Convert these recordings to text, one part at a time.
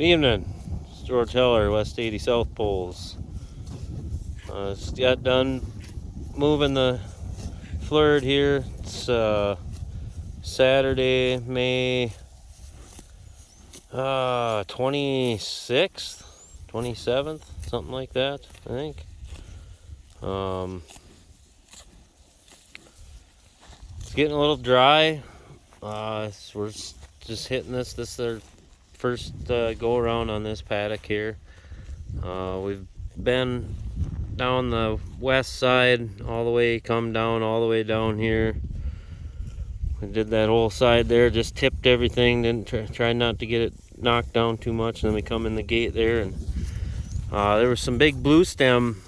Evening, it's George Heller, West 80 South Poles. Just got done moving the flirt here. It's Saturday, May 26th, 27th, something like that, I think. It's getting a little dry. We're just hitting this is their first go around on this paddock here. We've been down the west side all the way, come down all the way down here. We did that whole side there, just tipped everything, didn't try not to get it knocked down too much, and then we come in the gate there, and there was some big blue stem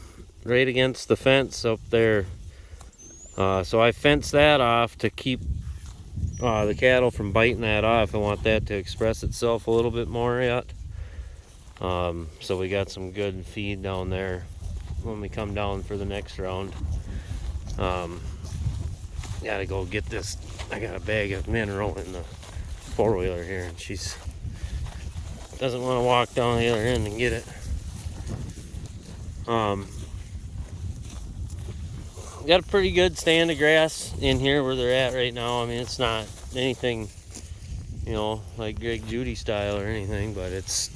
right against the fence up there. So I fenced that off to keep the cattle from biting that off. I want that to express itself a little bit more yet. So we got some good feed down there when we come down for the next round. Gotta go get this. I got a bag of mineral in the four-wheeler here, and she's doesn't want to walk down the other end and get it. Got a pretty good stand of grass in here where they're at right now. I mean, it's not anything, like Greg Judy style or anything, but it's,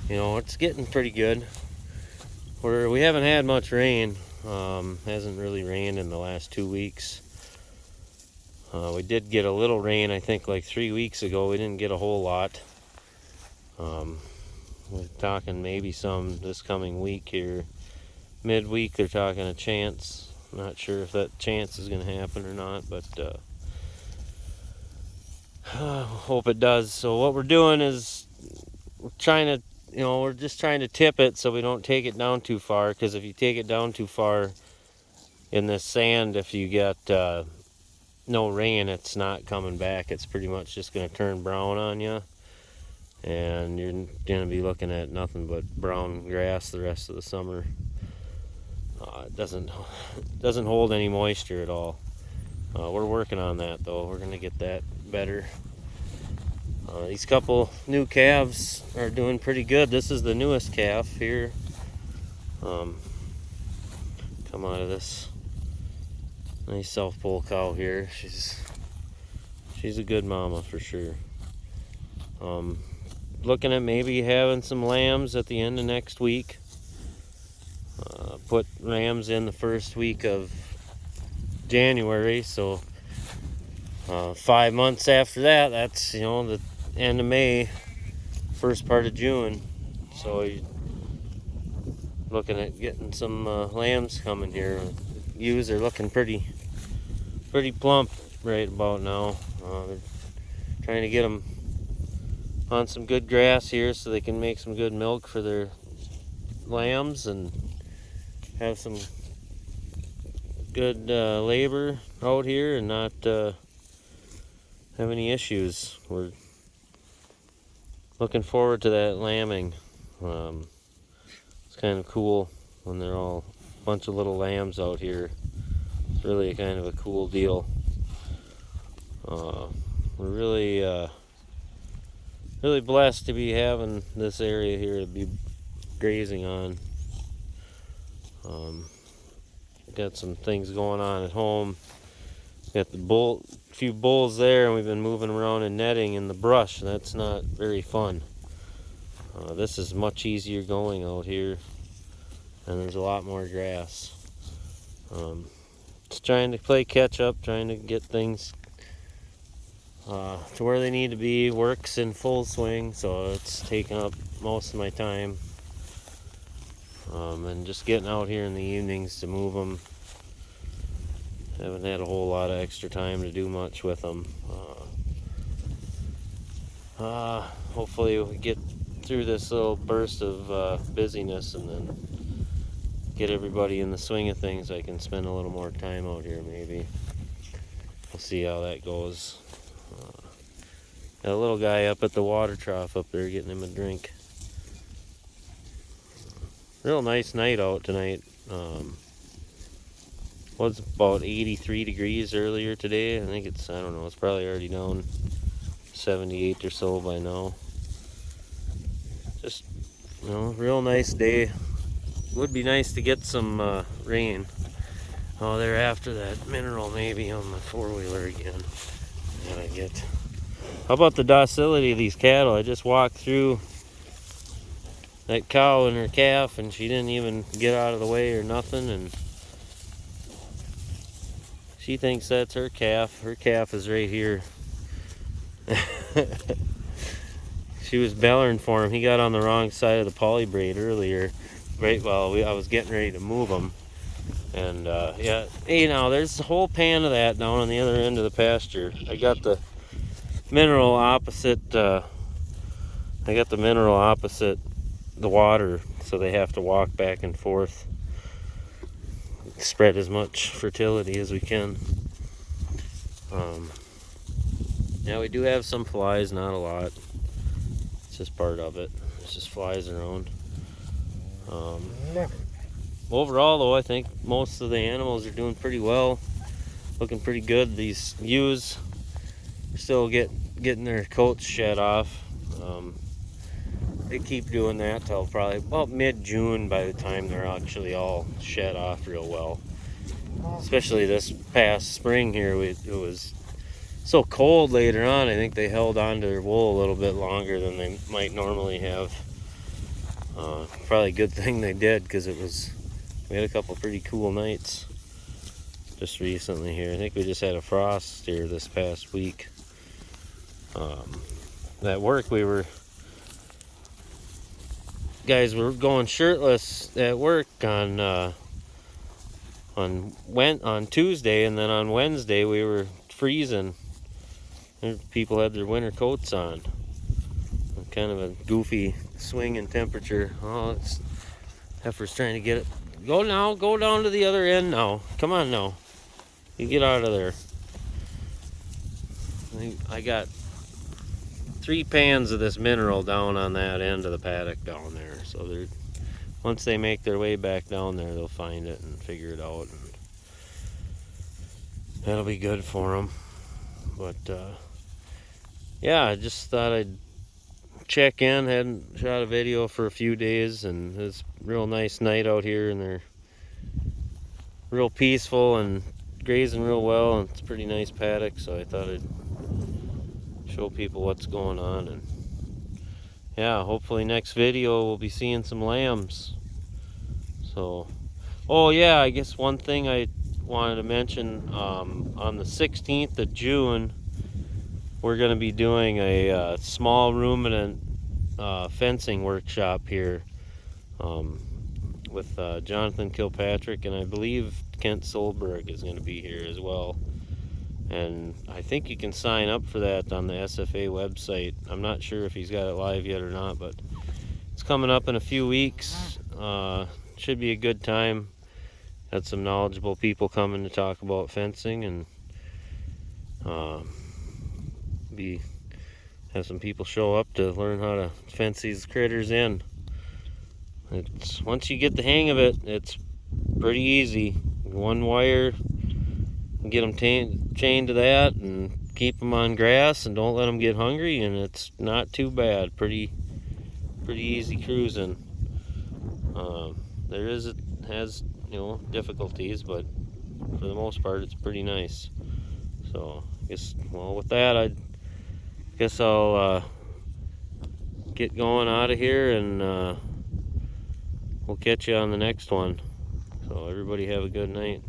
it's getting pretty good. We haven't had much rain. Hasn't really rained in the last 2 weeks. We did get a little rain, I think, like 3 weeks ago. We didn't get a whole lot. We're talking maybe some this coming week here. Midweek, they're talking a chance. Not sure if that chance is going to happen or not, but hope it does. So what we're doing is we're just trying to tip it so we don't take it down too far, because if you take it down too far in this sand, if you get no rain, it's not coming back. It's pretty much just going to turn brown on you, and you're going to be looking at nothing but brown grass the rest of the summer. It doesn't hold any moisture at all. We're working on that, though. We're going to get that better. These couple new calves are doing pretty good. This is the newest calf here. Come out of this nice South Pole cow here. She's a good mama for sure. Looking at maybe having some lambs at the end of next week. Put rams in the first week of January, so 5 months after that, that's the end of May, first part of June. So you're looking at getting some lambs coming here. Ewes are looking pretty plump right about now. They're trying to get them on some good grass here so they can make some good milk for their lambs and have some good labor out here and not have any issues. We're looking forward to that lambing. It's kind of cool when they're all a bunch of little lambs out here. It's really kind of a cool deal. We're really blessed to be having this area here to be grazing on. Got some things going on at home. Got the few bulls there, and we've been moving around and netting in the brush. That's not very fun. This is much easier going out here, and there's a lot more grass. Just trying to play catch up, trying to get things to where they need to be. Work's in full swing, so it's taking up most of my time. And just getting out here in the evenings to move them. Haven't had a whole lot of extra time to do much with them. Hopefully we get through this little burst of busyness and then get everybody in the swing of things. I can spend a little more time out here maybe. We'll see how that goes. Got a little guy up at the water trough up there getting him a drink. Real nice night out tonight. Was about 83 degrees earlier today. I think it's probably already down 78 or so by now. Just, you know, real nice day. Would be nice to get some rain. Oh, they're after that mineral maybe on the four-wheeler again. Gotta get. How about the docility of these cattle? I just walked through that cow and her calf, and she didn't even get out of the way or nothing, and she thinks that's her calf. Her calf is right here. She was bellering for him. He got on the wrong side of the poly braid earlier, right while I was getting ready to move him. And yeah, hey, now there's a whole pan of that down on the other end of the pasture. I got the mineral opposite. I got the mineral opposite the water, so they have to walk back and forth. Spread as much fertility as we can. Yeah, we do have some flies, not a lot. It's just part of it. It's just flies around. Overall, though, I think most of the animals are doing pretty well. Looking pretty good. These ewes still getting their coats shed off. They keep doing that till probably about mid-June by the time they're actually all shed off real well. Especially this past spring here, it was so cold later on. I think they held on to their wool a little bit longer than they might normally have. Probably a good thing they did, because we had a couple pretty cool nights just recently here. I think we just had a frost here this past week. At work, guys were going shirtless at work on Tuesday, and then on Wednesday we were freezing. People had their winter coats on. Kind of a goofy swing in temperature. Oh, it's heifer's trying to get it. Go now, go down to the other end now. Come on now. You get out of there. I got 3 pans of this mineral down on that end of the paddock down there. So once they make their way back down there, they'll find it and figure it out. And that'll be good for them. But yeah, I just thought I'd check in. Hadn't shot a video for a few days, and it's a real nice night out here, and they're real peaceful and grazing real well, and it's a pretty nice paddock, so I thought I'd show people what's going on. And yeah, hopefully next video we'll be seeing some lambs. So, oh yeah, I guess one thing I wanted to mention, on the 16th of June we're going to be doing a small ruminant fencing workshop here with Jonathan Kilpatrick, and I believe Kent Solberg is going to be here as well. And I think you can sign up for that on the SFA website. I'm not sure if he's got it live yet or not, but it's coming up in a few weeks. Should be a good time. Had some knowledgeable people coming to talk about fencing, and have some people show up to learn how to fence these critters in. Once you get the hang of it, it's pretty easy. One wire, get them chained to that, and keep them on grass, and don't let them get hungry, and it's not too bad. Pretty easy cruising. Has difficulties, but for the most part it's pretty nice. So with that, I guess I'll get going out of here, and we'll catch you on the next one. So everybody have a good night.